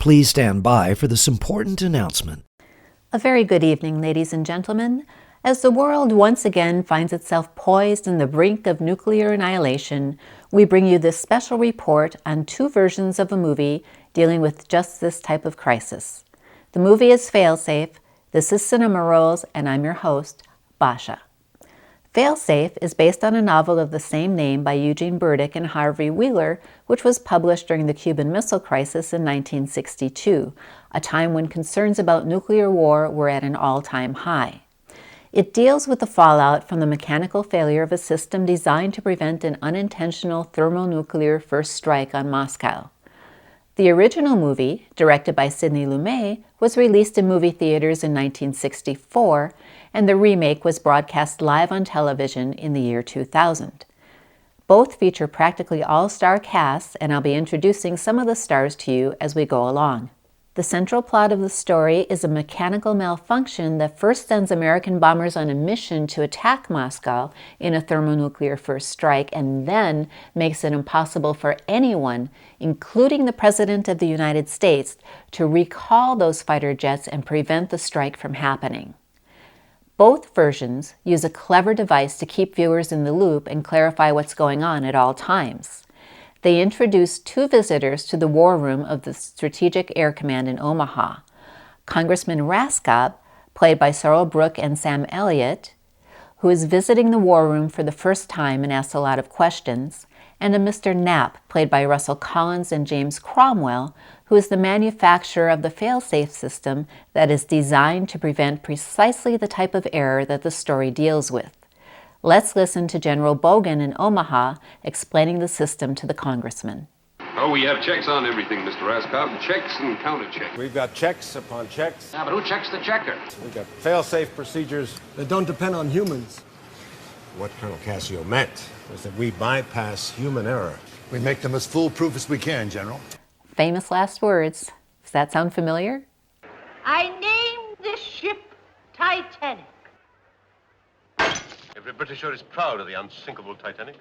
Please stand by for this important announcement. A very good evening, ladies and gentlemen. As the world once again finds itself poised on the brink of nuclear annihilation, we bring you this special report on two versions of a movie dealing with just this type of crisis. The movie is Failsafe. This is Cinema Rolls, and I'm your host, Basha. Failsafe is based on a novel of the same name by Eugene Burdick and Harvey Wheeler, which was published during the Cuban Missile Crisis in 1962, a time when concerns about nuclear war were at an all-time high. It deals with the fallout from the mechanical failure of a system designed to prevent an unintentional thermonuclear first strike on Moscow. The original movie, directed by Sidney Lumet, was released in movie theaters in 1964, and the remake was broadcast live on television in the year 2000. Both feature practically all-star casts, and I'll be introducing some of the stars to you as we go along. The central plot of the story is a mechanical malfunction that first sends American bombers on a mission to attack Moscow in a thermonuclear first strike, and then makes it impossible for anyone, including the President of the United States, to recall those fighter jets and prevent the strike from happening. Both versions use a clever device to keep viewers in the loop and clarify what's going on at all times. They introduce two visitors to the war room of the Strategic Air Command in Omaha: Congressman Raskob, played by Sorrell Brooke and Sam Elliott, who is visiting the war room for the first time and asks a lot of questions, and a Mr. Knapp, played by Russell Collins and James Cromwell, who is the manufacturer of the failsafe system that is designed to prevent precisely the type of error that the story deals with. Let's listen to General Bogan in Omaha explaining the system to the congressman. Oh, we have checks on everything, Mr. Raskob. Checks and counter-checks. We've got checks upon checks. Yeah, but who checks the checker? We've got fail-safe procedures. That don't depend on humans. What Colonel Cassio meant was that we bypass human error. We make them as foolproof as we can, General. Famous last words. Does that sound familiar? I named this ship Titanic. Every Britisher is proud of the unsinkable Titanic.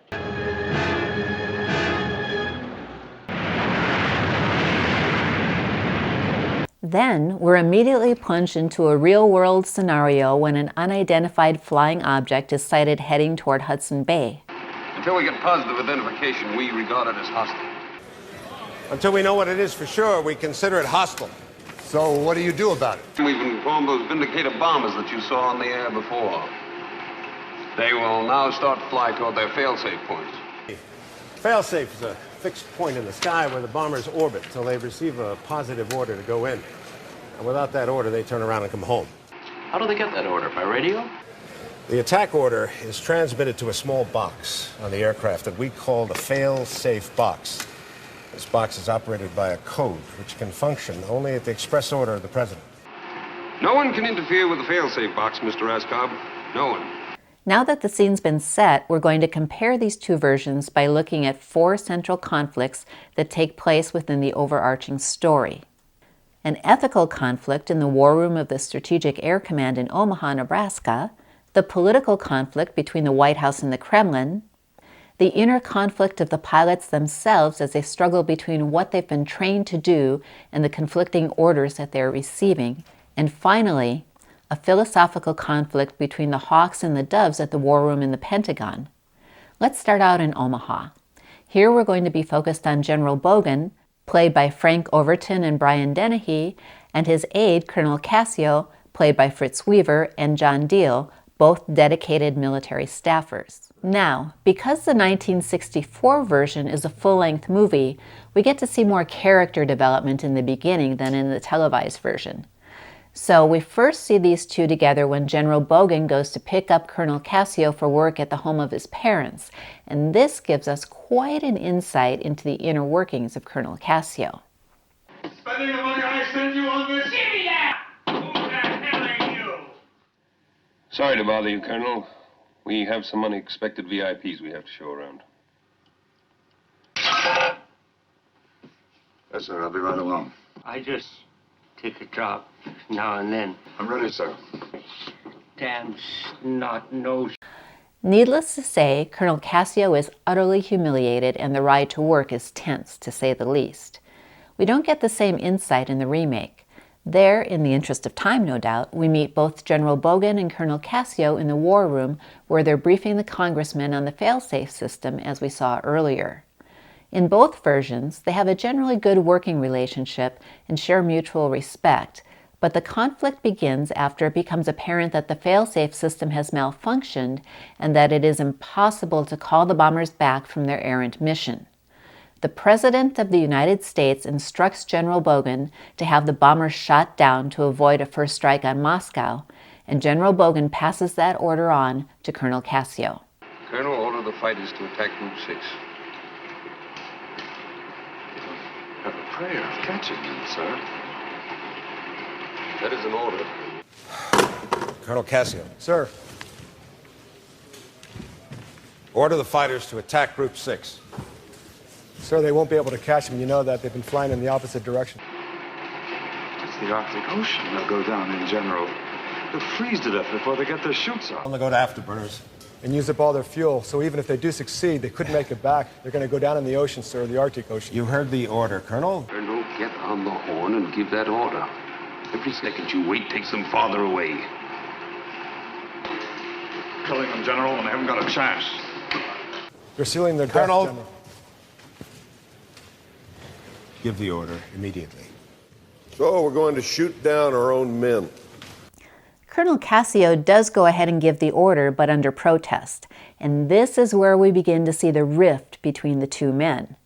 Then we're immediately plunged into a real-world scenario when an unidentified flying object is sighted heading toward Hudson Bay. Until we get positive identification, we regard it as hostile. Until we know what it is for sure, we consider it hostile. So what do you do about it? We've informed those Vindicator bombers that you saw on the air before. They will now start to fly toward their fail-safe points. Fail-safe is a fixed point in the sky where the bombers orbit till they receive a positive order to go in. And without that order, they turn around and come home. How do they get that order? By radio? The attack order is transmitted to a small box on the aircraft that we call the fail-safe box. This box is operated by a code which can function only at the express order of the President. No one can interfere with the fail-safe box, Mr. Raskob. No one. Now that the scene's been set, we're going to compare these two versions by looking at four central conflicts that take place within the overarching story. An ethical conflict in the war room of the Strategic Air Command in Omaha, Nebraska, the political conflict between the White House and the Kremlin, the inner conflict of the pilots themselves as they struggle between what they've been trained to do and the conflicting orders that they're receiving, and finally, a philosophical conflict between the hawks and the doves at the war room in the Pentagon. Let's start out in Omaha. Here we're going to be focused on General Bogan, played by Frank Overton and Brian Dennehy, and his aide, Colonel Cassio, played by Fritz Weaver and John Deal, both dedicated military staffers. Now, because the 1964 version is a full-length movie, we get to see more character development in the beginning than in the televised version. So we first see these two together when General Bogan goes to pick up Colonel Cassio for work at the home of his parents, and this gives us quite an insight into the inner workings of Colonel Cassio. Spending the money I send you on this? Give me that! Who the hell are you? Sorry to bother you, Colonel. We have some unexpected VIPs we have to show around. Yes, sir. I'll be right along. I just take a drop now and then. I'm ready, sir. Damn snot-nosed. Needless to say, Colonel Cassio is utterly humiliated and the ride to work is tense, to say the least. We don't get the same insight in the remake. There, in the interest of time no doubt, we meet both General Bogan and Colonel Cassio in the war room where they're briefing the congressmen on the failsafe system as we saw earlier. In both versions, they have a generally good working relationship and share mutual respect, but the conflict begins after it becomes apparent that the failsafe system has malfunctioned and that it is impossible to call the bombers back from their errant mission. The President of the United States instructs General Bogan to have the bombers shot down to avoid a first strike on Moscow, and General Bogan passes that order on to Colonel Cassio. Colonel, order the fighters to attack Group 6. Have a prayer of catching them, sir. That is an order. Colonel Cassio. Sir. Order the fighters to attack Group 6. Sir, they won't be able to catch them. You know that. They've been flying in the opposite direction. It's the Arctic Ocean. They'll go down in general. They'll freeze to death before they get their chutes off. They'll go to afterburners and use up all their fuel. So even if they do succeed, they couldn't make it back. They're going to go down in the ocean, sir, the Arctic Ocean. You heard the order, Colonel. Colonel, get on the horn and give that order. Every second you wait takes them farther away. Killing them, General, and they haven't got a chance. They're sealing their death, Colonel. General. Give the order immediately. So we're going to shoot down our own men. Colonel Cassio does go ahead and give the order, but under protest, and this is where we begin to see the rift between the two men.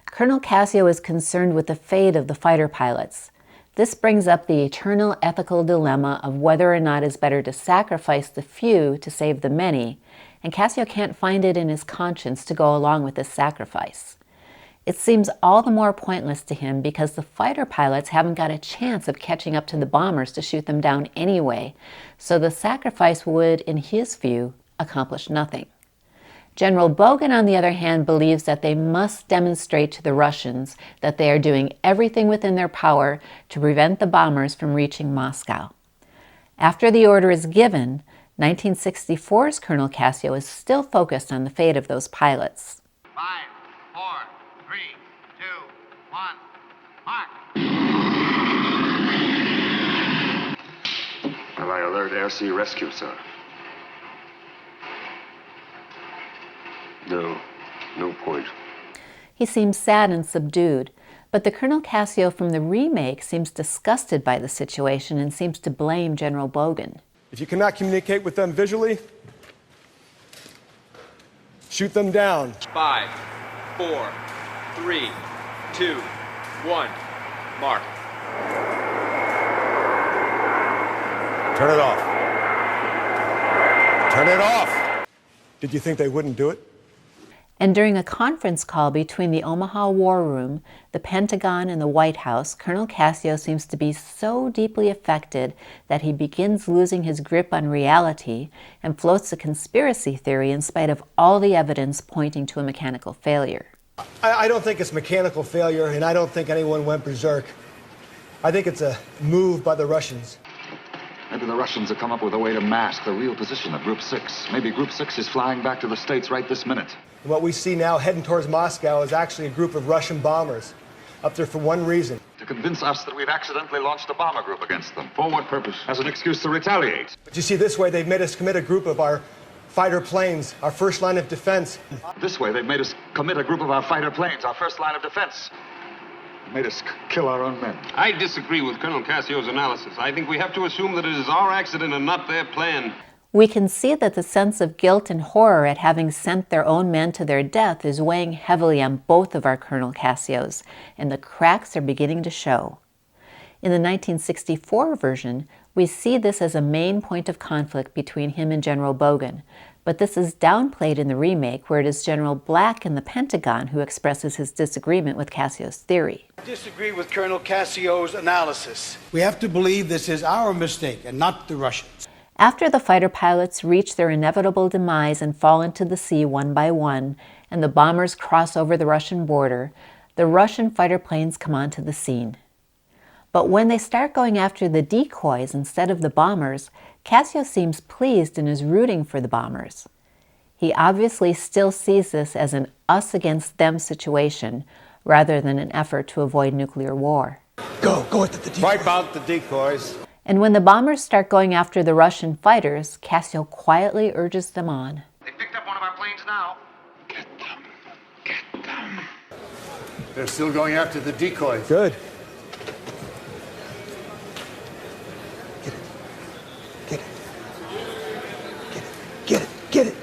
Colonel Cassio is concerned with the fate of the fighter pilots. This brings up the eternal ethical dilemma of whether or not it's better to sacrifice the few to save the many, and Cassio can't find it in his conscience to go along with this sacrifice. It seems all the more pointless to him because the fighter pilots haven't got a chance of catching up to the bombers to shoot them down anyway, so the sacrifice would, in his view, accomplish nothing. General Bogan, on the other hand, believes that they must demonstrate to the Russians that they are doing everything within their power to prevent the bombers from reaching Moscow. After the order is given, 1964's Colonel Cassio is still focused on the fate of those pilots. 5, 4, 3, 2, 1, mark. Will I alert air-sea rescue, sir? No point. He seems sad and subdued, but the Colonel Cassio from the remake seems disgusted by the situation and seems to blame General Bogan. If you cannot communicate with them visually, shoot them down. 5, 4, 3, 2, 1, mark. Turn it off. Turn it off! Did you think they wouldn't do it? And during a conference call between the Omaha War Room, the Pentagon, and the White House, Colonel Cassio seems to be so deeply affected that he begins losing his grip on reality and floats a conspiracy theory in spite of all the evidence pointing to a mechanical failure. I don't think it's mechanical failure, and I don't think anyone went berserk. I think it's a move by the Russians. Maybe the Russians have come up with a way to mask the real position of Group 6. Maybe Group 6 is flying back to the States right this minute. And what we see now heading towards Moscow is actually a group of Russian bombers up there for one reason. To convince us that we've accidentally launched a bomber group against them. For what purpose? As an excuse to retaliate. But you see, this way they've made us commit a group of our fighter planes, our first line of defense. This way, they've made us commit a group of our fighter planes, our first line of defense. Made us kill our own men. I disagree with Colonel Cassio's analysis. I think we have to assume that it is our accident and not their plan. We can see that the sense of guilt and horror at having sent their own men to their death is weighing heavily on both of our Colonel Cassios, and the cracks are beginning to show. In the 1964 version, we see this as a main point of conflict between him and General Bogan, but this is downplayed in the remake, where it is General Black in the Pentagon who expresses his disagreement with Cassio's theory. I disagree with Colonel Cassio's analysis. We have to believe this is our mistake and not the Russians. After the fighter pilots reach their inevitable demise and fall into the sea one by one, and the bombers cross over the Russian border, the Russian fighter planes come onto the scene. But when they start going after the decoys instead of the bombers, Cassio seems pleased and is rooting for the bombers. He obviously still sees this as an us-against-them situation, rather than an effort to avoid nuclear war. Go after the decoys. Wipe out the decoys. And when the bombers start going after the Russian fighters, Cassio quietly urges them on. They picked up one of our planes now. Get them. Get them. They're still going after the decoys. Good. Get it.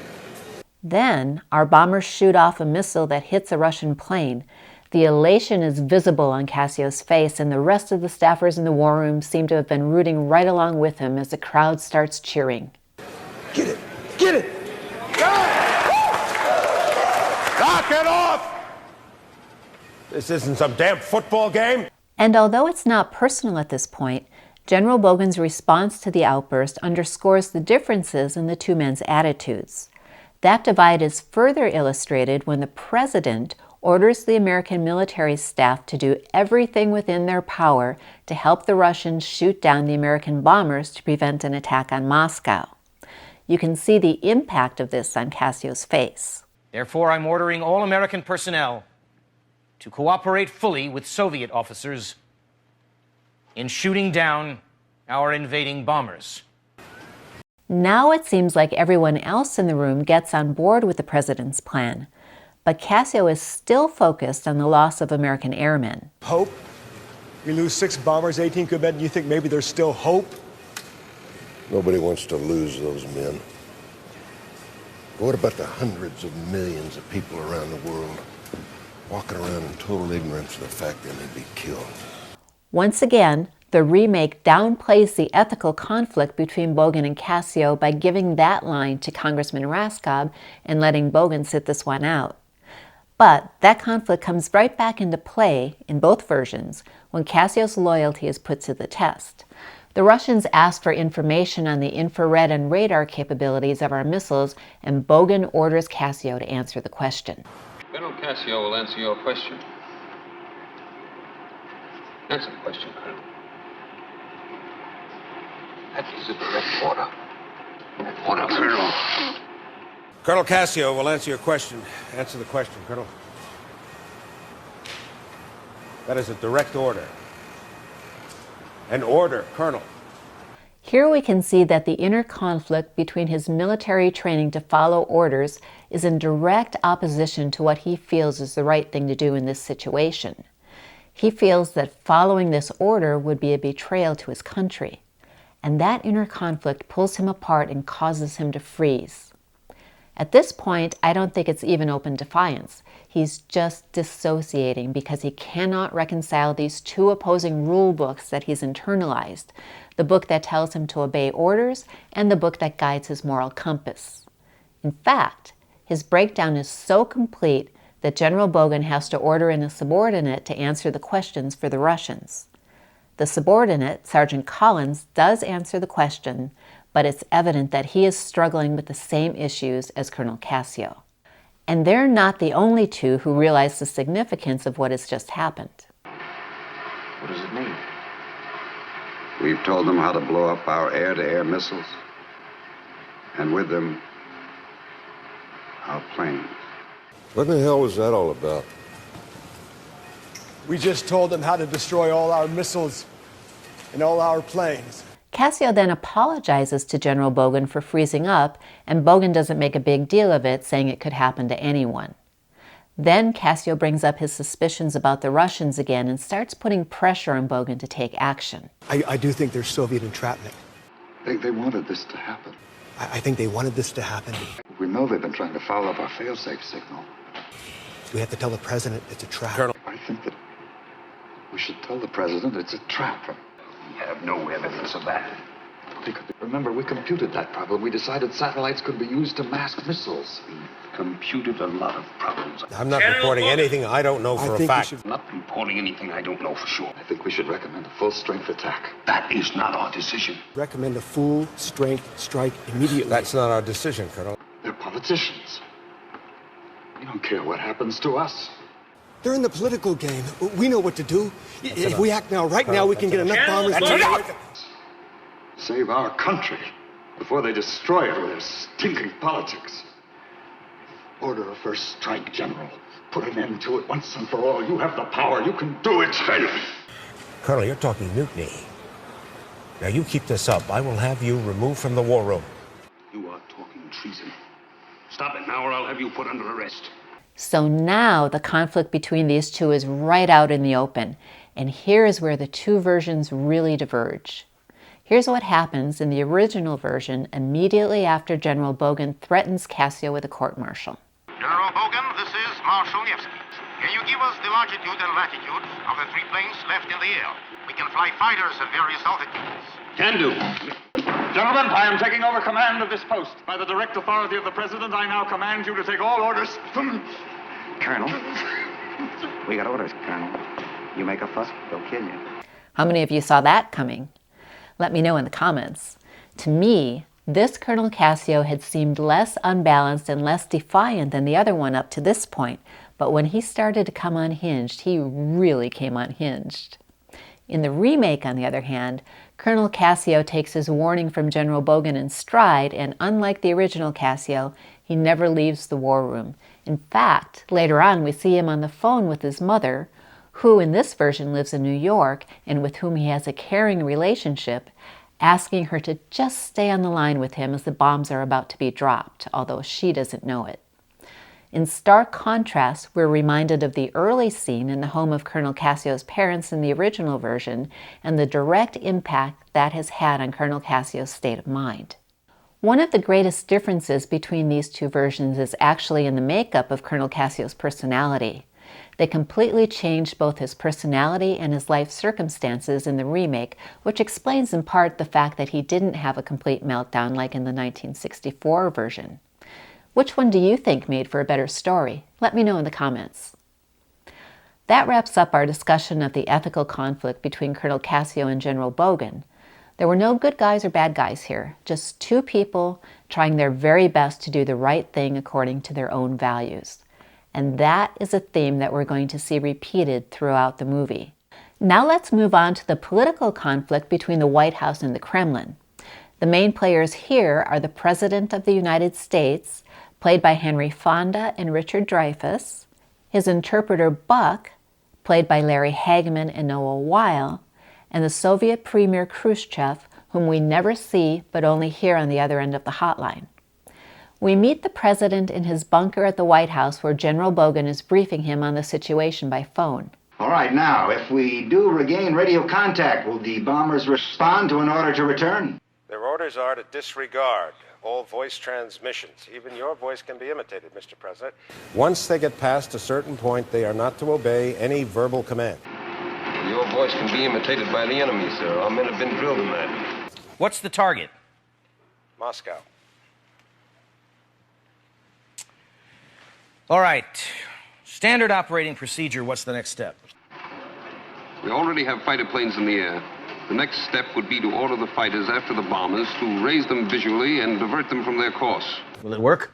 Then, our bombers shoot off a missile that hits a Russian plane. The elation is visible on Cassio's face, and the rest of the staffers in the war room seem to have been rooting right along with him as the crowd starts cheering. Get it. Knock it off! This isn't some damn football game. And although it's not personal at this point, General Bogan's response to the outburst underscores the differences in the two men's attitudes. That divide is further illustrated when the president orders the American military staff to do everything within their power to help the Russians shoot down the American bombers to prevent an attack on Moscow. You can see the impact of this on Cassio's face. Therefore, I'm ordering all American personnel to cooperate fully with Soviet officers in shooting down our invading bombers. Now it seems like everyone else in the room gets on board with the president's plan, but Cassio is still focused on the loss of American airmen. Hope? We lose 6 bombers, 18 Quebec, and you think maybe there's still hope? Nobody wants to lose those men. But what about the hundreds of millions of people around the world walking around in total ignorance of the fact they may be killed? Once again, the remake downplays the ethical conflict between Bogan and Cassio by giving that line to Congressman Raskob and letting Bogan sit this one out. But that conflict comes right back into play in both versions when Cassio's loyalty is put to the test. The Russians ask for information on the infrared and radar capabilities of our missiles, and Bogan orders Cassio to answer the question. Colonel Cassio will answer your question. Answer the question, Colonel. That is a direct order. Order, Colonel. Colonel Cassio will answer your question. Answer the question, Colonel. That is a direct order. An order, Colonel. Here we can see that the inner conflict between his military training to follow orders is in direct opposition to what he feels is the right thing to do in this situation. He feels that following this order would be a betrayal to his country, and that inner conflict pulls him apart and causes him to freeze. At this point, I don't think it's even open defiance. He's just dissociating because he cannot reconcile these two opposing rule books that he's internalized, the book that tells him to obey orders and the book that guides his moral compass. In fact, his breakdown is so complete that General Bogan has to order in a subordinate to answer the questions for the Russians. The subordinate, Sergeant Collins, does answer the question, but it's evident that he is struggling with the same issues as Colonel Cassio. And they're not the only two who realize the significance of what has just happened. What does it mean? We've told them how to blow up our air-to-air missiles, and with them, our planes. What the hell was that all about? We just told them how to destroy all our missiles and all our planes. Cassio then apologizes to General Bogan for freezing up, and Bogan doesn't make a big deal of it, saying it could happen to anyone. Then Cassio brings up his suspicions about the Russians again and starts putting pressure on Bogan to take action. I do think there's Soviet entrapment. They wanted this to happen. I think they wanted this to happen. We know they've been trying to foul up our fail-safe signal. We have to tell the president it's a trap. Colonel. I think that we should tell the president it's a trap. We have no evidence of that. Remember, we computed that problem. We decided satellites could be used to mask missiles. We've computed a lot of problems. I'm not reporting anything I don't know for a fact. I'm not reporting anything I don't know for sure. I think we should recommend a full-strength attack. That is not our decision. Recommend a full-strength strike immediately. That's not our decision, Colonel. They're politicians. We don't care what happens to us. They're in the political game. We know what to do. If we act now, right now, we can get enough bombers. Save our country before they destroy it with their stinking politics. Order a first strike, General. Put an end to it once and for all. You have the power. You can do it. Colonel, you're talking mutiny. Now, you keep this up. I will have you removed from the war room. You are talking treason. Stop it now or I'll have you put under arrest. So now the conflict between these two is right out in the open. And here is where the two versions really diverge. Here's what happens in the original version immediately after General Bogan threatens Cassio with a court-martial. General Bogan, this is Marshal Nevsky. Can you give us the longitude and latitude of the 3 planes left in the air? We can fly fighters at various altitudes. Can do. Gentlemen, I am taking over command of this post. By the direct authority of the President, I now command you to take all orders from... Colonel, we got orders, Colonel. You make a fuss, they'll kill you. How many of you saw that coming? Let me know in the comments. To me, this Colonel Cassio had seemed less unbalanced and less defiant than the other one up to this point, but when he started to come unhinged, he really came unhinged. In the remake, on the other hand, Colonel Cassio takes his warning from General Bogan in stride, and unlike the original Cassio, he never leaves the war room. In fact, later on we see him on the phone with his mother, who in this version lives in New York and with whom he has a caring relationship, asking her to just stay on the line with him as the bombs are about to be dropped, although she doesn't know it. In stark contrast, we're reminded of the early scene in the home of Colonel Cassio's parents in the original version and the direct impact that has had on Colonel Cassio's state of mind. One of the greatest differences between these two versions is actually in the makeup of Colonel Cassio's personality. They completely changed both his personality and his life circumstances in the remake, which explains in part the fact that he didn't have a complete meltdown like in the 1964 version. Which one do you think made for a better story? Let me know in the comments. That wraps up our discussion of the ethical conflict between Colonel Cassio and General Bogan. There were no good guys or bad guys here, just two people trying their very best to do the right thing according to their own values. And that is a theme that we're going to see repeated throughout the movie. Now let's move on to the political conflict between the White House and the Kremlin. The main players here are the President of the United States, played by Henry Fonda and Richard Dreyfuss, his interpreter Buck, played by Larry Hagman and Noah Weil, and the Soviet Premier Khrushchev, whom we never see but only hear on the other end of the hotline. We meet the president in his bunker at the White House where General Bogan is briefing him on the situation by phone. All right, now, if we do regain radio contact, will the bombers respond to an order to return? Their orders are to disregard all voice transmissions. Even your voice can be imitated, Mr. President. Once they get past a certain point, they are not to obey any verbal command. Your voice can be imitated by the enemy, sir. Our men have been drilled in that. What's the target? Moscow. All right. Standard operating procedure, what's the next step? We already have fighter planes in the air. The next step would be to order the fighters after the bombers to raise them visually and divert them from their course. Will it work?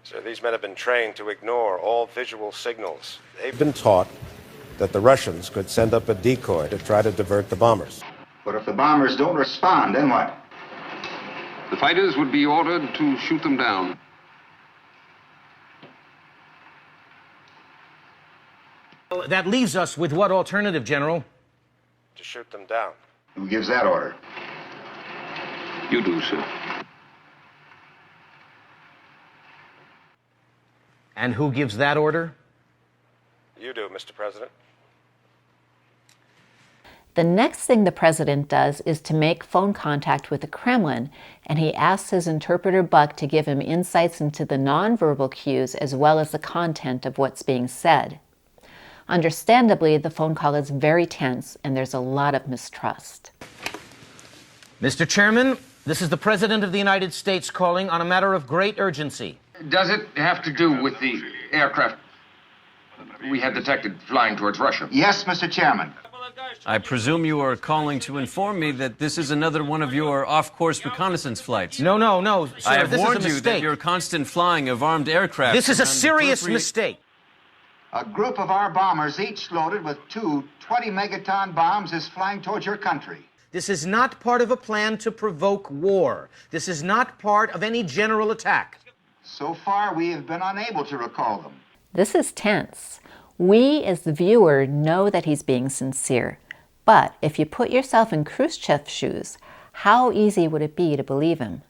Sir, these men have been trained to ignore all visual signals. They've been taught that the Russians could send up a decoy to try to divert the bombers. But if the bombers don't respond, then what? The fighters would be ordered to shoot them down. That leaves us with what alternative, General? To shoot them down. Who gives that order? You do, sir. And who gives that order? You do, Mr. President. The next thing the president does is to make phone contact with the Kremlin, and he asks his interpreter Buck to give him insights into the nonverbal cues as well as the content of what's being said. Understandably, the phone call is very tense and there's a lot of mistrust. Mr. Chairman, this is the President of the United States calling on a matter of great urgency. Does it have to do with the aircraft we had detected flying towards Russia? Yes, Mr. Chairman. I presume you are calling to inform me that this is another one of your off-course reconnaissance flights. No, sir, I have this warned is a you mistake. that your constant flying of armed aircraft... This is a serious mistake. A group of our bombers, each loaded with two 20-megaton bombs, is flying towards your country. This is not part of a plan to provoke war. This is not part of any general attack. So far, we have been unable to recall them. This is tense. We, as the viewer, know that he's being sincere. But if you put yourself in Khrushchev's shoes, how easy would it be to believe him?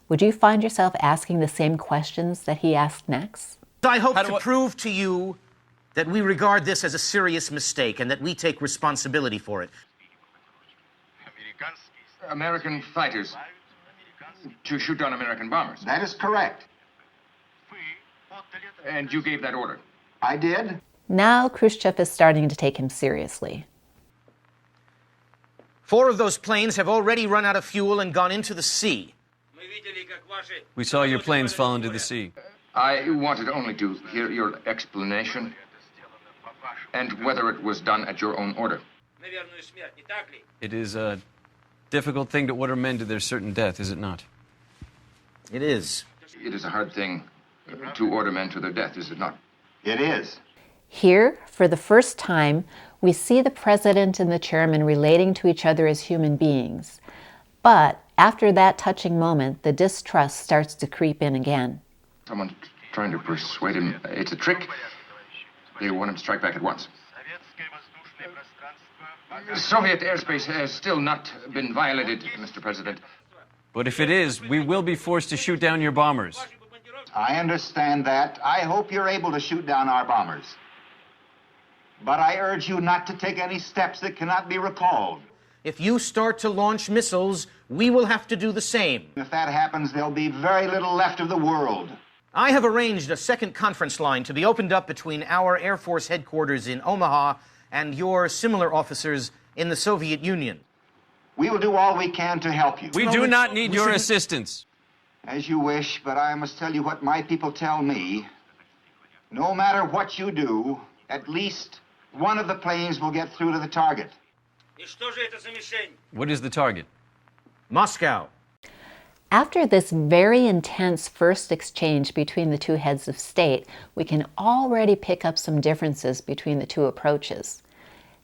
Would you find yourself asking the same questions that he asked next? I hope to prove to you that we regard this as a serious mistake and that we take responsibility for it. American fighters to shoot down American bombers. That is correct. And you gave that order? I did. Now Khrushchev is starting to take him seriously. 4 of those planes have already run out of fuel and gone into the sea. We saw your planes fall into the sea. I wanted only to hear your explanation and whether it was done at your own order. It is a difficult thing to order men to their certain death, is it not? It is. It is a hard thing to order men to their death, is it not? It is. Here, for the first time, we see the president and the chairman relating to each other as human beings. But after that touching moment, the distrust starts to creep in again. Someone trying to persuade him it's a trick. They want him to strike back at once. Soviet airspace has still not been violated, Mr. President. But if it is, we will be forced to shoot down your bombers. I understand that. I hope you're able to shoot down our bombers. But I urge you not to take any steps that cannot be recalled. If you start to launch missiles, we will have to do the same. If that happens, there'll be very little left of the world. I have arranged a second conference line to be opened up between our Air Force headquarters in Omaha and your similar officers in the Soviet Union. We will do all we can to help you. We do not need your assistance. As you wish, but I must tell you what my people tell me. No matter what you do, at least one of the planes will get through to the target. What is the target? Moscow. After this very intense first exchange between the two heads of state, we can already pick up some differences between the two approaches.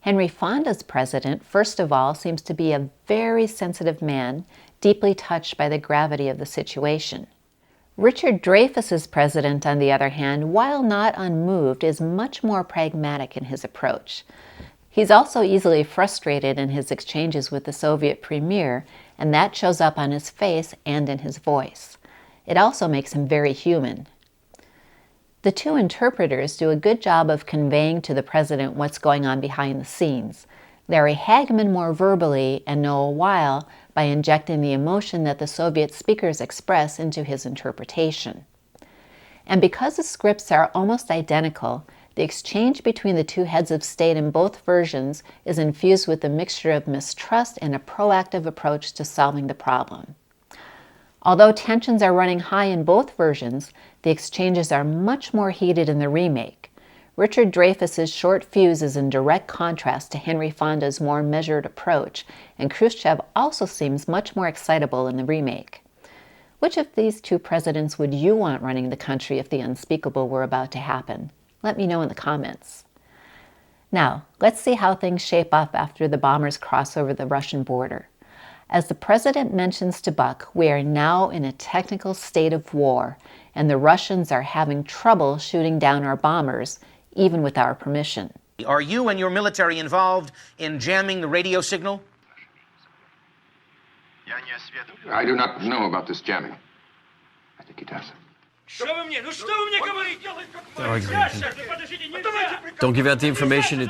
Henry Fonda's president, first of all, seems to be a very sensitive man, deeply touched by the gravity of the situation. Richard Dreyfuss's president, on the other hand, while not unmoved, is much more pragmatic in his approach. He's also easily frustrated in his exchanges with the Soviet premier, and that shows up on his face and in his voice. It also makes him very human. The two interpreters do a good job of conveying to the president what's going on behind the scenes. Larry Hagman more verbally, and Noah Weil by injecting the emotion that the Soviet speakers express into his interpretation. And because the scripts are almost identical, the exchange between the two heads of state in both versions is infused with a mixture of mistrust and a proactive approach to solving the problem. Although tensions are running high in both versions, the exchanges are much more heated in the remake. Richard Dreyfuss's short fuse is in direct contrast to Henry Fonda's more measured approach, and Khrushchev also seems much more excitable in the remake. Which of these two presidents would you want running the country if the unspeakable were about to happen? Let me know in the comments. Now, let's see how things shape up after the bombers cross over the Russian border. As the president mentions to Buck, we are now in a technical state of war, and the Russians are having trouble shooting down our bombers, even with our permission. Are you and your military involved in jamming the radio signal? I do not know about this jamming. I think he does. Don't give out the information.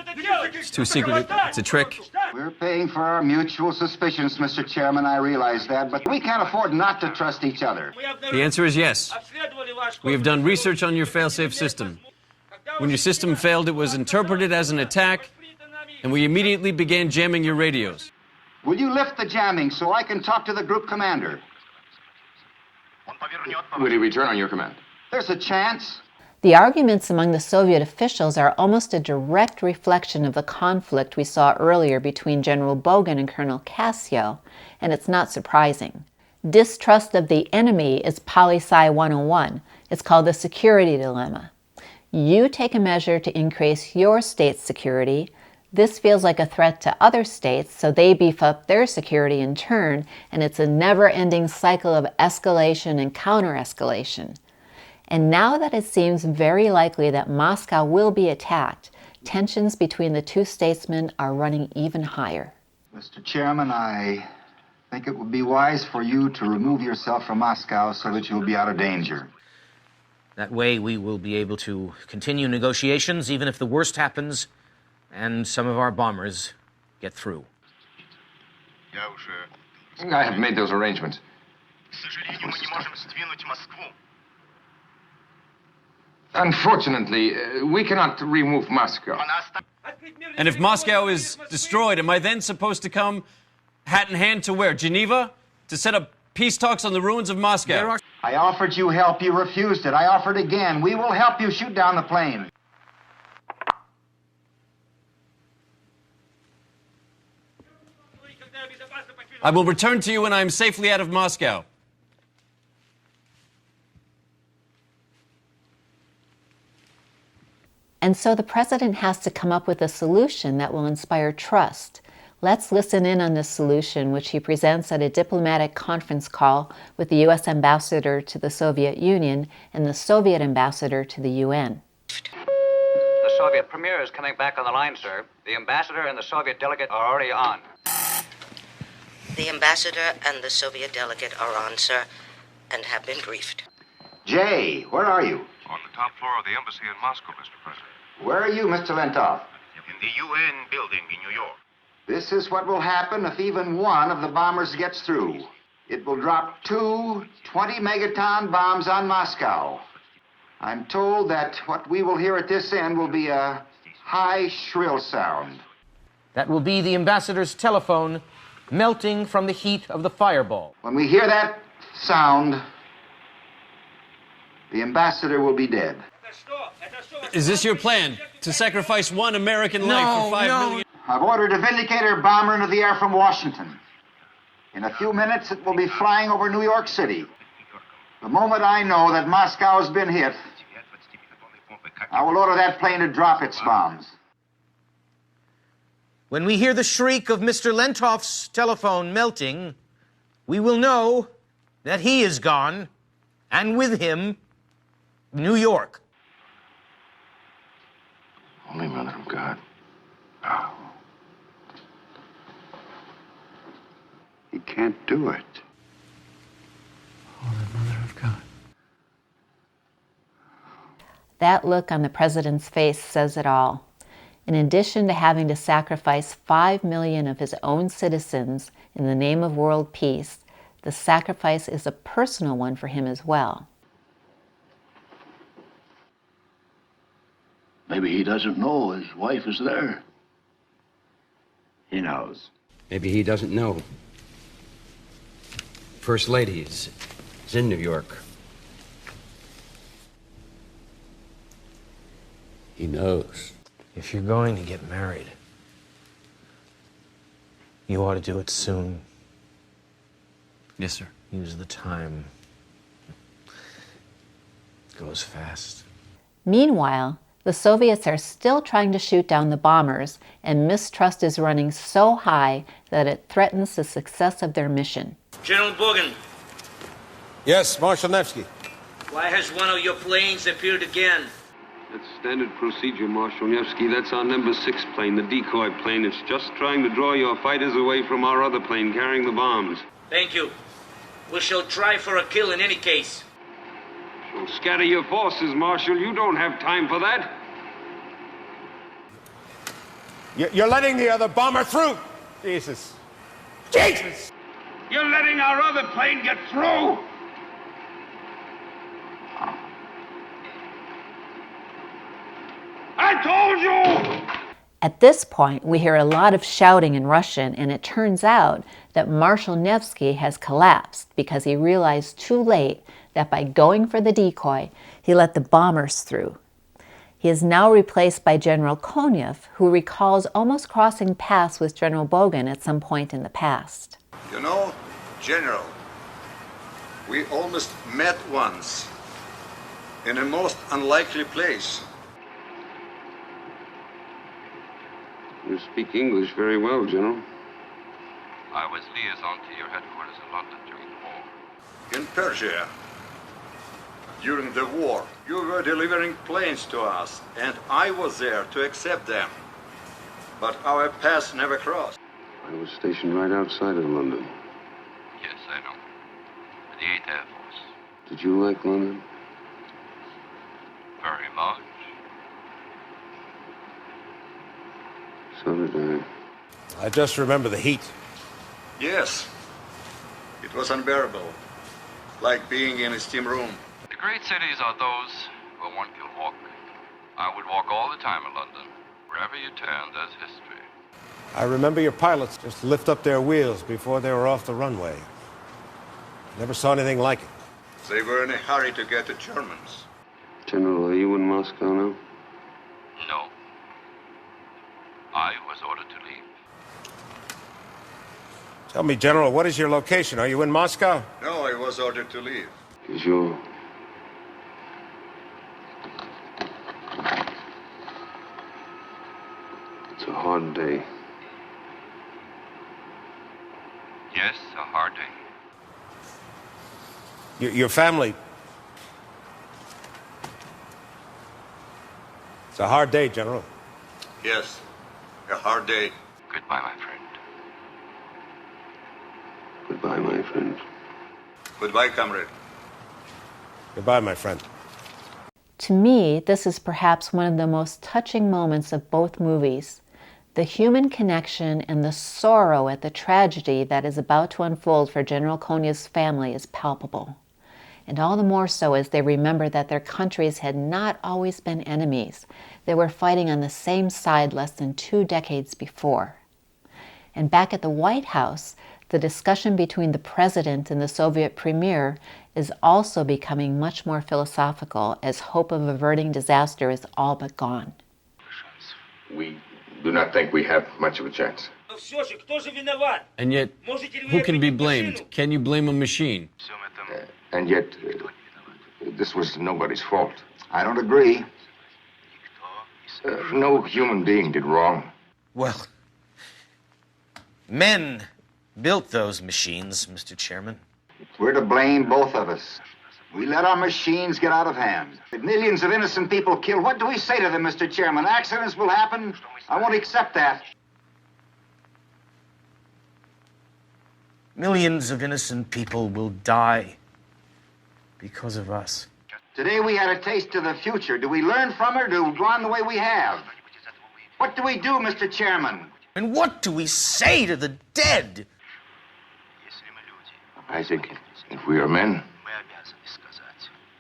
It's too secret. It's a trick. We're paying for our mutual suspicions, Mr. Chairman. I realize that, but we can't afford not to trust each other. The answer is yes. We have done research on your failsafe system. When your system failed, it was interpreted as an attack, and we immediately began jamming your radios. Will you lift the jamming so I can talk to the group commander? Will he return on your command? There's a chance. The arguments among the Soviet officials are almost a direct reflection of the conflict we saw earlier between General Bogan and Colonel Cassio, and it's not surprising. Distrust of the enemy is Poli-Sci 101. It's called the security dilemma. You take a measure to increase your state's security. This feels like a threat to other states, so they beef up their security in turn, and it's a never-ending cycle of escalation and counter-escalation. And now that it seems very likely that Moscow will be attacked, tensions between the two statesmen are running even higher. Mr. Chairman, I think it would be wise for you to remove yourself from Moscow so that you'll be out of danger. That way we will be able to continue negotiations even if the worst happens and some of our bombers get through. I have made those arrangements. Unfortunately, we cannot remove Moscow. And if Moscow is destroyed, am I then supposed to come hat in hand to where? Geneva? To set up peace talks on the ruins of Moscow? I offered you help. You refused it. I offered again. We will help you shoot down the plane. I will return to you when I am safely out of Moscow. And so the president has to come up with a solution that will inspire trust. Let's listen in on this solution, which he presents at a diplomatic conference call with the U.S. ambassador to the Soviet Union and the Soviet ambassador to the UN. The Soviet premier is coming back on the line, sir. The ambassador and the Soviet delegate are already on. The ambassador and the Soviet delegate are on, sir, and have been briefed. Jay, where are you? On the top floor of the embassy in Moscow, Mr. President. Where are you, Mr. Lentov? In the UN building in New York. This is what will happen if even one of the bombers gets through. It will drop 2 20-megaton bombs on Moscow. I'm told that what we will hear at this end will be a high, shrill sound. That will be the ambassador's telephone melting from the heat of the fireball. When we hear that sound, the ambassador will be dead. Is this your plan? To sacrifice one American life for 5 million? I've ordered a Vindicator bomber into the air from Washington. In a few minutes, it will be flying over New York City. The moment I know that Moscow has been hit, I will order that plane to drop its bombs. When we hear the shriek of Mr. Lentov's telephone melting, we will know that he is gone, and with him, New York. Only Mother of God. No. He can't do it. Holy Mother of God. That look on the president's face says it all. In addition to having to sacrifice 5 million of his own citizens in the name of world peace, the sacrifice is a personal one for him as well. Maybe he doesn't know his wife is there. He knows. Maybe he doesn't know. First Lady is in New York. He knows. If you're going to get married, you ought to do it soon. Yes, sir. Use the time. It goes fast. Meanwhile, the Soviets are still trying to shoot down the bombers, and mistrust is running so high that it threatens the success of their mission. General Bogan. Yes, Marshal Nevsky. Why has one of your planes appeared again? That's standard procedure, Marshal Nevsky. That's our number 6 plane, the decoy plane. It's just trying to draw your fighters away from our other plane carrying the bombs. Thank you. We shall try for a kill in any case. So scatter your forces, Marshal. You don't have time for that. You're letting the other bomber through. Jesus. Jesus! You're letting our other plane get through! I told you! At this point, we hear a lot of shouting in Russian, and it turns out that Marshal Nevsky has collapsed because he realized too late that by going for the decoy, he let the bombers through. He is now replaced by General Konev, who recalls almost crossing paths with General Bogan at some point in the past. You know, General, we almost met once in a most unlikely place. You speak English very well, General. I was liaison to your headquarters in London during the war. In Persia. During the war, you were delivering planes to us, and I was there to accept them. But our paths never crossed. I was stationed right outside of London. Yes, I know. The 8th Air Force. Did you like London? Very much. So did I just remember the heat. Yes. It was unbearable. Like being in a steam room. The great cities are those where one can walk. I would walk all the time in London. Wherever you turn, there's history. I remember your pilots just lift up their wheels before they were off the runway. Never saw anything like it. They were in a hurry to get the Germans. General, are you in Moscow now? No. I was ordered to leave. Tell me, General, what is your location? Are you in Moscow? No, I was ordered to leave. Is your... It's a hard day. Yes, a hard day. Your family... It's a hard day, General. Yes, a hard day. Goodbye, my friend. Goodbye, my friend. Goodbye, comrade. Goodbye, my friend. To me, this is perhaps one of the most touching moments of both movies. The human connection and the sorrow at the tragedy that is about to unfold for General Konya's family is palpable. And all the more so as they remember that their countries had not always been enemies. They were fighting on the same side less than 2 decades before. And back at the White House, the discussion between the president and the Soviet premier is also becoming much more philosophical as hope of averting disaster is all but gone. We do not think we have much of a chance. And yet, who can be blamed? Can you blame a machine? And yet, this was nobody's fault. I don't agree. No human being did wrong. Well, men built those machines, Mr. Chairman. We're to blame, both of us. We let our machines get out of hand. Millions of innocent people killed. What do we say to them, Mr. Chairman? Accidents will happen. I won't accept that. Millions of innocent people will die because of us. Today we had a taste of the future. Do we learn from it or do we go on the way we have? What do we do, Mr. Chairman? And what do we say to the dead? I think if we are men,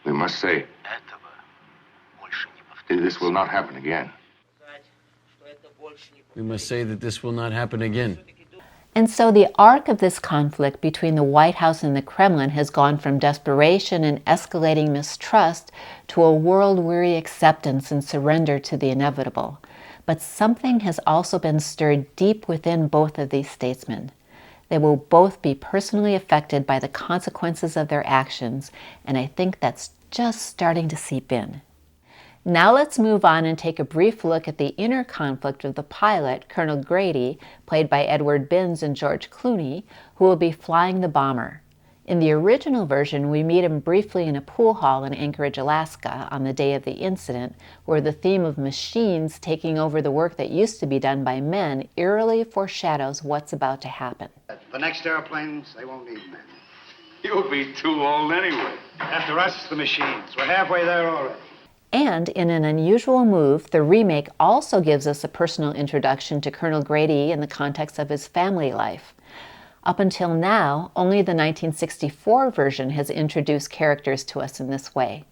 we must say, this will not happen again. We must say that this will not happen again. And so the arc of this conflict between the White House and the Kremlin has gone from desperation and escalating mistrust to a world-weary acceptance and surrender to the inevitable. But something has also been stirred deep within both of these statesmen. They will both be personally affected by the consequences of their actions, and I think that's just starting to seep in. Now let's move on and take a brief look at the inner conflict of the pilot, Colonel Grady, played by Edward Binns and George Clooney, who will be flying the bomber. In the original version, we meet him briefly in a pool hall in Anchorage, Alaska, on the day of the incident, where the theme of machines taking over the work that used to be done by men eerily foreshadows what's about to happen. The next airplanes, they won't need men. You'll be too old anyway. After us, the machines. We're halfway there already. And in an unusual move, the remake also gives us a personal introduction to Colonel Grady in the context of his family life. Up until now, only the 1964 version has introduced characters to us in this way.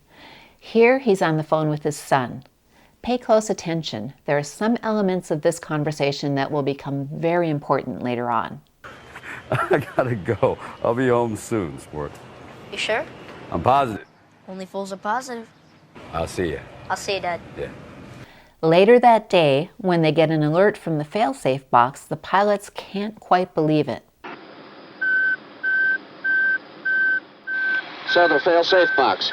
Here, he's on the phone with his son. Pay close attention. There are some elements of this conversation that will become very important later on. I gotta go. I'll be home soon, sport. You sure? I'm positive. Only fools are positive. I'll see you. I'll see you, Dad. Yeah. Later that day, when they get an alert from the failsafe box, the pilots can't quite believe it. Sir, the fail-safe box.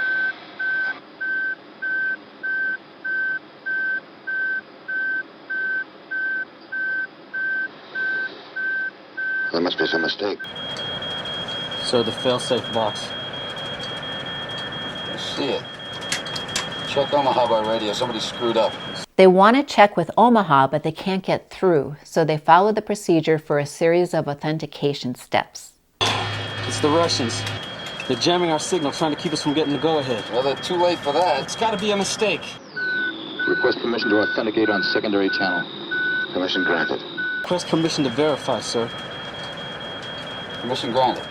There must be some mistake. Sir, the fail-safe box. see it. Check Omaha by radio. Somebody screwed up. They want to check with Omaha, but they can't get through, so they follow the procedure for a series of authentication steps. It's the Russians. They're jamming our signal, trying to keep us from getting the go-ahead. Well, they're too late for that. It's got to be a mistake. Request permission to authenticate on secondary channel. Permission granted. Request permission to verify, sir. Permission granted.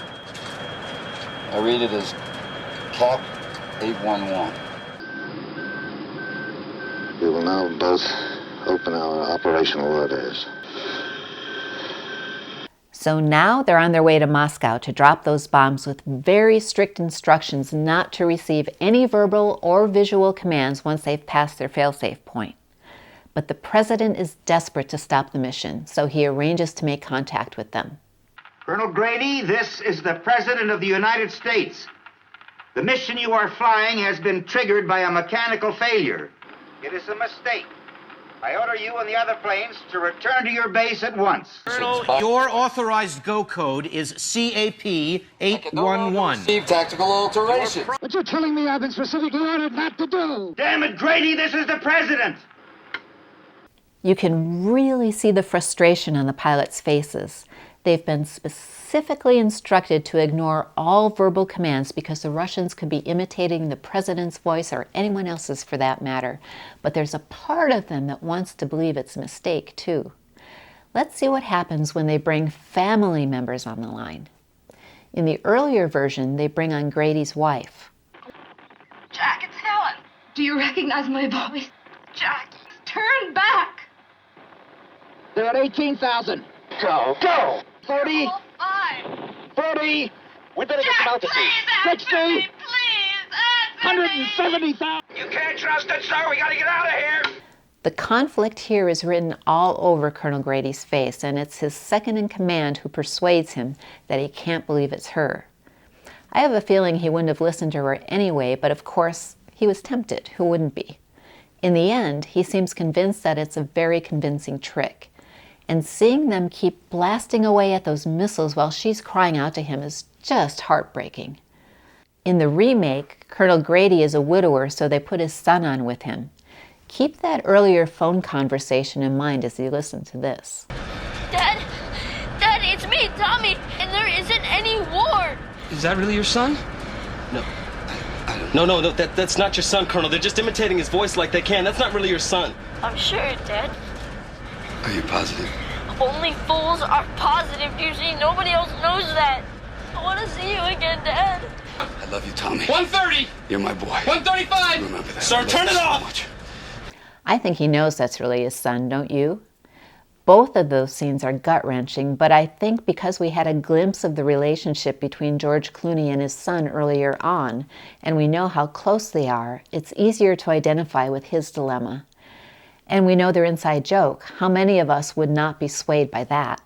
I read it as Cap 811. We will now both open our operational orders. So now they're on their way to Moscow to drop those bombs with very strict instructions not to receive any verbal or visual commands once they've passed their failsafe point. But the president is desperate to stop the mission, so he arranges to make contact with them. Colonel Grady, this is the President of the United States. The mission you are flying has been triggered by a mechanical failure. It is a mistake. I order you and the other planes to return to your base at once. Colonel, your authorized go code is CAP 811. Receive tactical alteration. But you're telling me I've been specifically ordered not to do. Damn it, Grady, this is the President! You can really see the frustration on the pilots' faces. They've been specifically instructed to ignore all verbal commands because the Russians could be imitating the president's voice or anyone else's for that matter. But there's a part of them that wants to believe it's a mistake too. Let's see what happens when they bring family members on the line. In the earlier version, they bring on Grady's wife. Jack, it's Helen. Do you recognize my voice? Jack, turn back. They're at 18,000. Go. Go! 40. 40. We better get some altitude. 60. 170,000. You can't trust it, sir. We gotta get out of here. The conflict here is written all over Colonel Grady's face, and it's his second in command who persuades him that he can't believe it's her. I have a feeling he wouldn't have listened to her anyway, but of course, he was tempted. Who wouldn't be? In the end, he seems convinced that it's a very convincing trick. And seeing them keep blasting away at those missiles while she's crying out to him is just heartbreaking. In the remake, Colonel Grady is a widower, so they put his son on with him. Keep that earlier phone conversation in mind as you listen to this. Dad, it's me, Tommy, and there isn't any war. Is that really your son? No. No, that's not your son, Colonel. They're just imitating his voice like they can. That's not really your son. I'm sure, Dad. Are you positive? Only fools are positive, you see. Nobody else knows that. I want to see you again, Dad. I love you, Tommy. 130. You're my boy. 135. Remember that. Sir, turn it off. I think he knows that's really his son, don't you? Both of those scenes are gut-wrenching, but I think because we had a glimpse of the relationship between George Clooney and his son earlier on, and we know how close they are, it's easier to identify with his dilemma. And we know their inside joke. How many of us would not be swayed by that?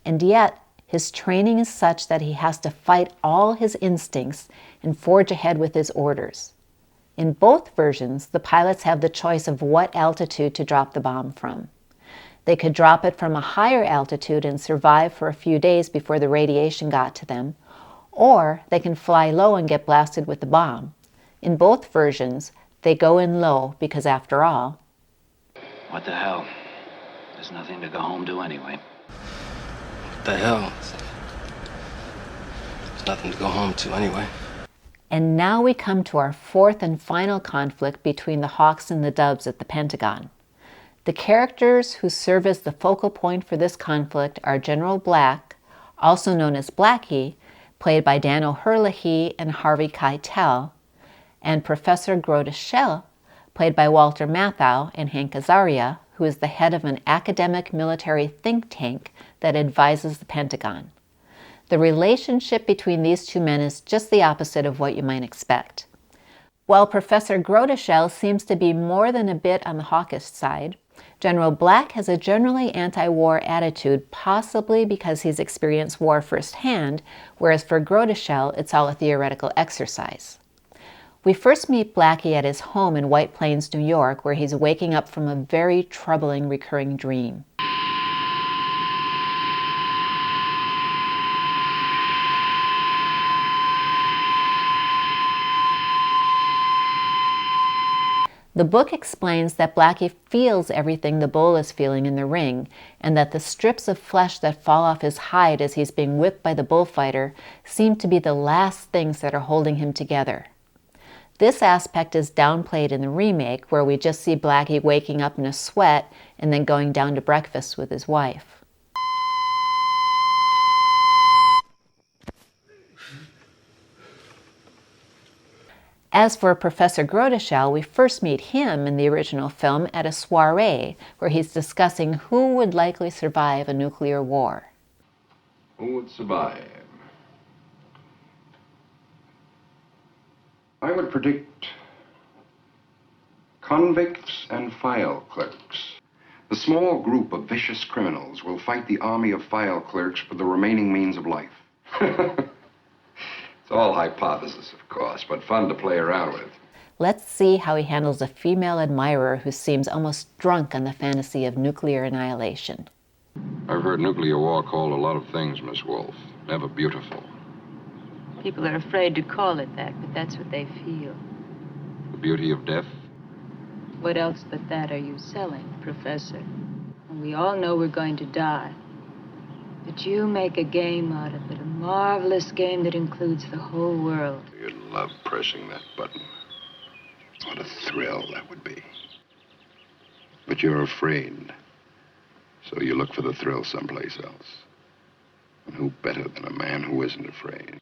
And yet, his training is such that he has to fight all his instincts and forge ahead with his orders. In both versions, the pilots have the choice of what altitude to drop the bomb from. They could drop it from a higher altitude and survive for a few days before the radiation got to them, or they can fly low and get blasted with the bomb. In both versions, they go in low because after all, What the hell? There's nothing to go home to anyway. What the hell? There's nothing to go home to anyway. And now we come to our fourth and final conflict between the Hawks and the Doves at the Pentagon. The characters who serve as the focal point for this conflict are General Black, also known as Blackie, played by Dan O'Herlihy and Harvey Keitel, and Professor Grodeshell, played by Walter Matthau and Hank Azaria, who is the head of an academic military think tank that advises the Pentagon. The relationship between these two men is just the opposite of what you might expect. While Professor Grodeshell seems to be more than a bit on the hawkish side, General Black has a generally anti-war attitude, possibly because he's experienced war firsthand, whereas for Grodeshell, it's all a theoretical exercise. We first meet Blackie at his home in White Plains, New York, where he's waking up from a very troubling recurring dream. The book explains that Blackie feels everything the bull is feeling in the ring, and that the strips of flesh that fall off his hide as he's being whipped by the bullfighter seem to be the last things that are holding him together. This aspect is downplayed in the remake, where we just see Blackie waking up in a sweat and then going down to breakfast with his wife. As for Professor Grodeshell, we first meet him in the original film at a soiree where he's discussing who would likely survive a nuclear war. Who would survive? I would predict convicts and file clerks. The small group of vicious criminals will fight the army of file clerks for the remaining means of life. It's all hypothesis, of course, but fun to play around with. Let's see how he handles a female admirer who seems almost drunk on the fantasy of nuclear annihilation. I've heard nuclear war called a lot of things, Miss Wolf. Never beautiful. People are afraid to call it that, but that's what they feel. The beauty of death? What else but that are you selling, Professor? And we all know we're going to die. But you make a game out of it, a marvelous game that includes the whole world. You'd love pressing that button. What a thrill that would be. But you're afraid. So you look for the thrill someplace else. And who better than a man who isn't afraid?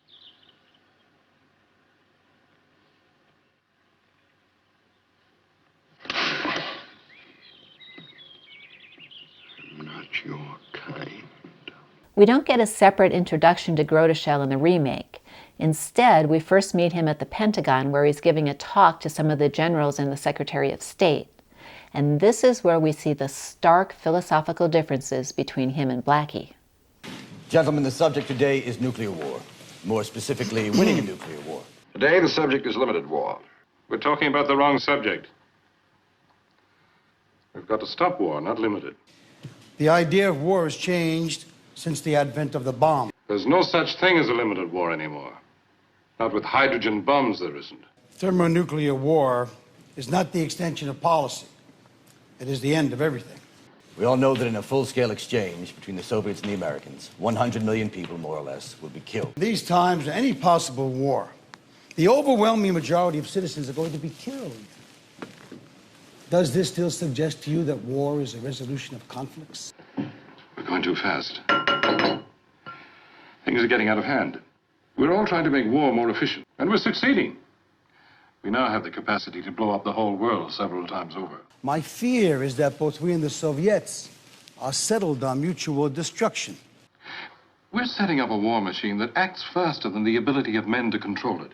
I'm not your kind. We don't get a separate introduction to Grodeshell in the remake. Instead, we first meet him at the Pentagon, where he's giving a talk to some of the generals and the Secretary of State. And this is where we see the stark philosophical differences between him and Blackie. Gentlemen, the subject today is nuclear war. More specifically, winning a nuclear war. Today, the subject is limited war. We're talking about the wrong subject. We've got to stop war, not limit it. The idea of war has changed since the advent of the bomb. There's no such thing as a limited war anymore. Not with hydrogen bombs, there isn't. Thermonuclear war is not the extension of policy. It is the end of everything. We all know that in a full-scale exchange between the Soviets and the Americans, 100 million people, more or less, will be killed. These times, any possible war, the overwhelming majority of citizens are going to be killed. Does this still suggest to you that war is a resolution of conflicts? We're going too fast. Things are getting out of hand. We're all trying to make war more efficient, and we're succeeding. We now have the capacity to blow up the whole world several times over. My fear is that both we and the Soviets are settled on mutual destruction. We're setting up a war machine that acts faster than the ability of men to control it.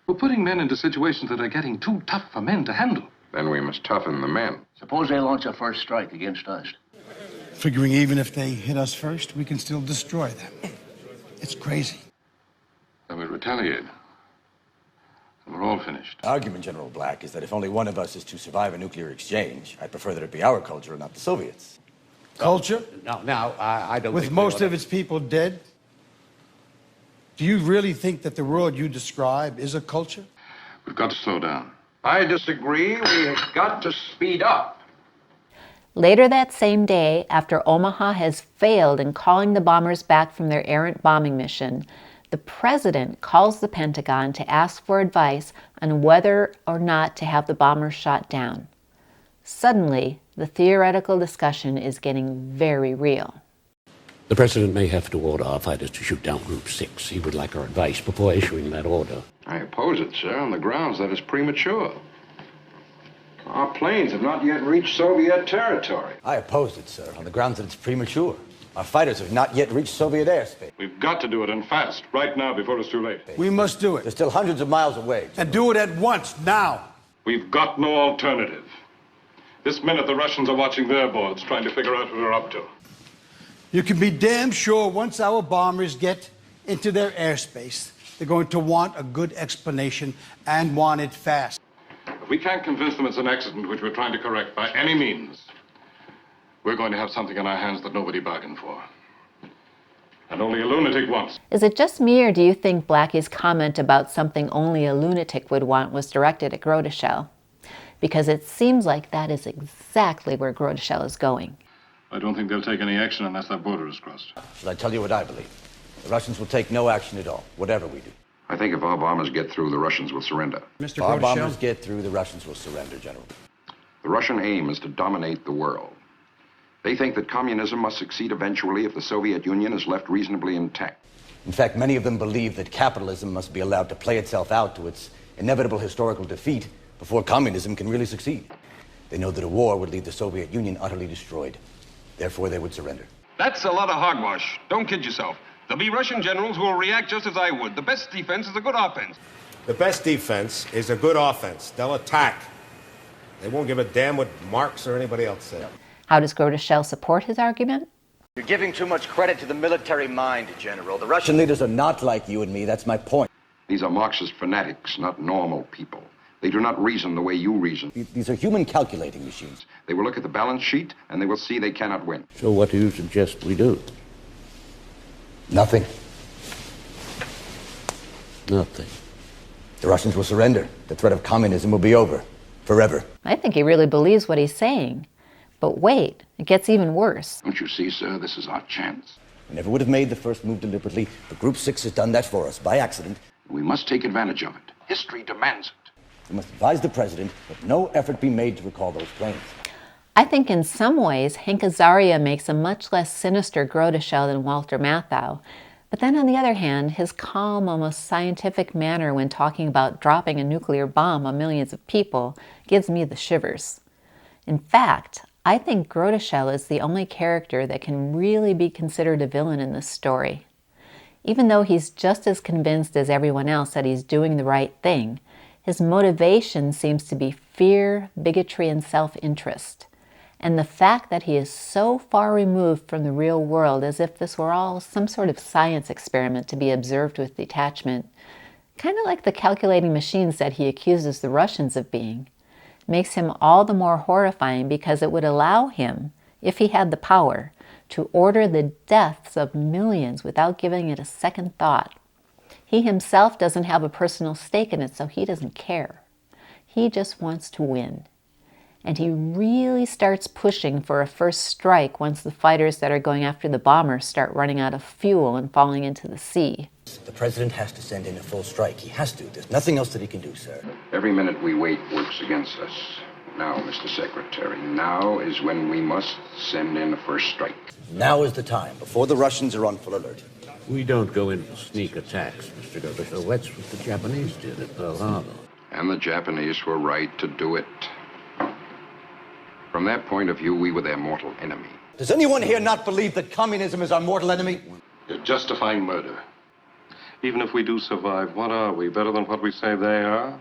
We're putting men into situations that are getting too tough for men to handle. Then we must toughen the men. Suppose they launch a first strike against us. Figuring even if they hit us first, we can still destroy them. It's crazy. Then we retaliate. And we're all finished. The argument, General Black, is that if only one of us is to survive a nuclear exchange, I'd prefer that it be our culture and not the Soviets. Culture? No, I don't With think most of its people dead? Do you really think that the world you describe is a culture? We've got to slow down. I disagree. We've got to speed up. Later that same day, after Omaha has failed in calling the bombers back from their errant bombing mission, the president calls the Pentagon to ask for advice on whether or not to have the bombers shot down. Suddenly, the theoretical discussion is getting very real. The president may have to order our fighters to shoot down Group 6. He would like our advice before issuing that order. I oppose it, sir, on the grounds that it's premature. Our planes have not yet reached Soviet territory. I oppose it, sir, on the grounds that it's premature. Our fighters have not yet reached Soviet airspace. We've got to do it, and fast, right now, before it's too late. We must do it. They're still hundreds of miles away. And do it at once, now. We've got no alternative. This minute, the Russians are watching their boards, trying to figure out what we're up to. You can be damn sure once our bombers get into their airspace, they're going to want a good explanation and want it fast. If we can't convince them it's an accident which we're trying to correct by any means, we're going to have something in our hands that nobody bargained for. And only a lunatic wants. Is it just me, or do you think Blackie's comment about something only a lunatic would want was directed at Grodeshell? because it seems like that is exactly where Gros-de-Chelles is going. I don't think they'll take any action unless that border is crossed. Shall I tell you what I believe? The Russians will take no action at all, whatever we do. I think if our bombers get through, the Russians will surrender. If our bombers get through, the Russians will surrender, General. The Russian aim is to dominate the world. They think that communism must succeed eventually if the Soviet Union is left reasonably intact. In fact, many of them believe that capitalism must be allowed to play itself out to its inevitable historical defeat before communism can really succeed. They know that a war would leave the Soviet Union utterly destroyed. Therefore, they would surrender. That's a lot of hogwash. Don't kid yourself. There'll be Russian generals who will react just as I would. The best defense is a good offense. The best defense is a good offense. They'll attack. They won't give a damn what Marx or anybody else said. How does Gros-de-Chelles support his argument? You're giving too much credit to the military mind, General. The Russian leaders are not like you and me. That's my point. These are Marxist fanatics, not normal people. They do not reason the way you reason. These are human calculating machines. They will look at the balance sheet, and they will see they cannot win. So what do you suggest we do? Nothing. Nothing. The Russians will surrender. The threat of communism will be over. Forever. I think he really believes what he's saying. But wait, it gets even worse. Don't you see, sir? This is our chance. We never would have made the first move deliberately, but Group 6 has done that for us, by accident. We must take advantage of it. History demands it. We must advise the president that no effort be made to recall those planes. I think in some ways, Hank Azaria makes a much less sinister Gros-de-Chelles than Walter Matthau. But then on the other hand, his calm, almost scientific manner when talking about dropping a nuclear bomb on millions of people gives me the shivers. In fact, I think Gros-de-Chelles is the only character that can really be considered a villain in this story. Even though he's just as convinced as everyone else that he's doing the right thing, his motivation seems to be fear, bigotry, and self-interest. And the fact that he is so far removed from the real world, as if this were all some sort of science experiment to be observed with detachment, kind of like the calculating machines that he accuses the Russians of being, makes him all the more horrifying because it would allow him, if he had the power, to order the deaths of millions without giving it a second thought. He himself doesn't have a personal stake in it, so he doesn't care. He just wants to win. And he really starts pushing for a first strike once the fighters that are going after the bombers start running out of fuel and falling into the sea. The president has to send in a full strike. He has to. There's nothing else that he can do, sir. Every minute we wait works against us. Now, Mr. Secretary, now is when we must send in a first strike. Now is the time, before the Russians are on full alert. We don't go in for sneak attacks, Mr. Gros-de-Chelles. That's what the Japanese did at Pearl Harbor. And the Japanese were right to do it. From that point of view, we were their mortal enemy. Does anyone here not believe that communism is our mortal enemy? You're justifying murder. Even if we do survive, what are we? Better than what we say they are?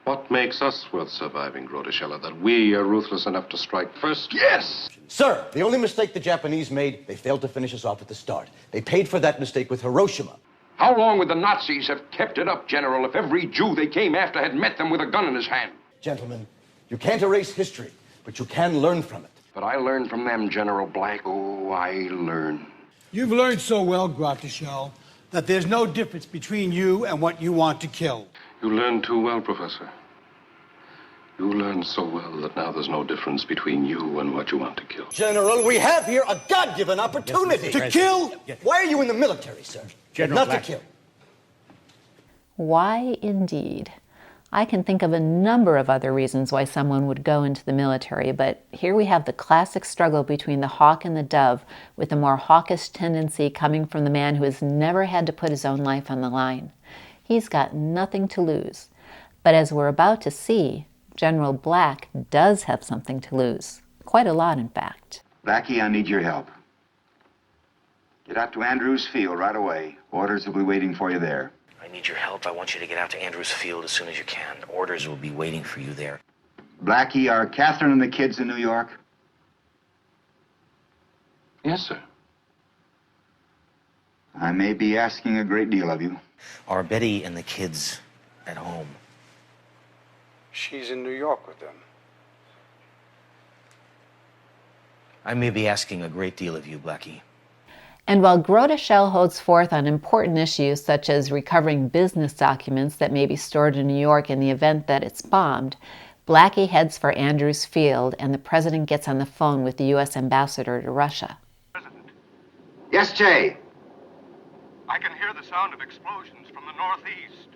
What makes us worth surviving, Gros-de-Chelles? That we are ruthless enough to strike first? Yes! Sir, the only mistake the Japanese made, they failed to finish us off at the start. They paid for that mistake with Hiroshima. How long would the Nazis have kept it up, General, if every Jew they came after had met them with a gun in his hand? Gentlemen, you can't erase history, but you can learn from it. But I learned from them, General Black. Oh, I learned. You've learned so well, Gros-de-Chelles, that there's no difference between you and what you want to kill. You learned too well, Professor. You learned so well that now there's no difference between you and what you want to kill. General, we have here a God-given opportunity. To kill? Why are you in the military, sir? General Not to kill. Why indeed? I can think of a number of other reasons why someone would go into the military, but here we have the classic struggle between the hawk and the dove, with a more hawkish tendency coming from the man who has never had to put his own life on the line. He's got nothing to lose. But as we're about to see, General Black does have something to lose. Quite a lot, in fact. Blackie, I need your help. Get out to Andrews Field right away. Orders will be waiting for you there. I need your help. I want you to get out to Andrews Field as soon as you can. Orders will be waiting for you there. Blackie, are Catherine and the kids in New York? Yes, sir. I may be asking a great deal of you. Are Betty and the kids at home? She's in New York with them. I may be asking a great deal of you, Blackie. And while Gros-de-Chelles holds forth on important issues such as recovering business documents that may be stored in New York in the event that it's bombed, Blackie heads for Andrews Field, and the president gets on the phone with the U.S. ambassador to Russia. Yes, Jay. I can hear the sound of explosions from the northeast.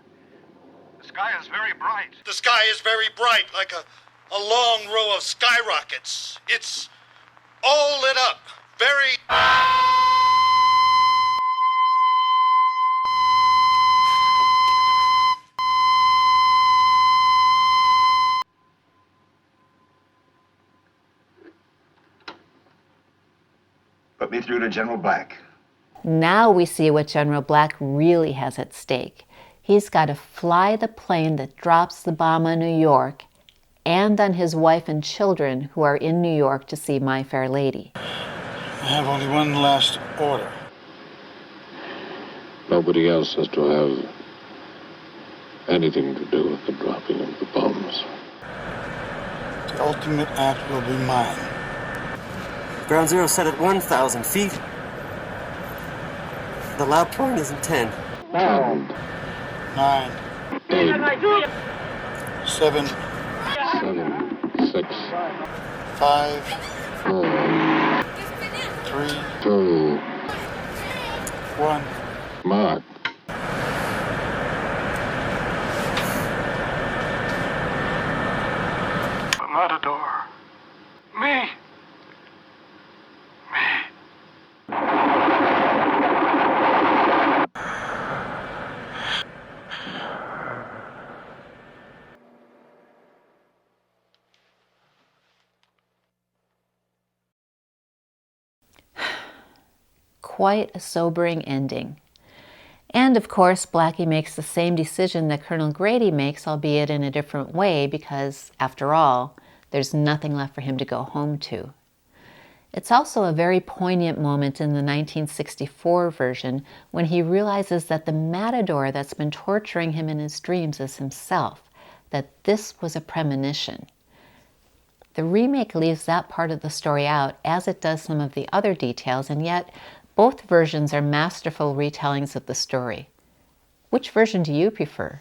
The sky is very bright. The sky is very bright, like a long row of skyrockets. It's all lit up. Very... Put me through to General Black. Now we see what General Black really has at stake. He's got to fly the plane that drops the bomb on New York and on his wife and children who are in New York to see My Fair Lady. I have only one last order. Nobody else has to have anything to do with the dropping of the bombs. The ultimate act will be mine. Ground zero set at 1,000 feet. The loud point is in 10. 9, 8, 7, 6, 5, 4, 3, 2, 1. mark. The Matador. Me. Quite a sobering ending. And of course, Blackie makes the same decision that Colonel Grady makes, albeit in a different way, because after all, there's nothing left for him to go home to. It's also a very poignant moment in the 1964 version when he realizes that the matador that's been torturing him in his dreams is himself, that this was a premonition. The remake leaves that part of the story out, as it does some of the other details, and yet both versions are masterful retellings of the story. Which version do you prefer?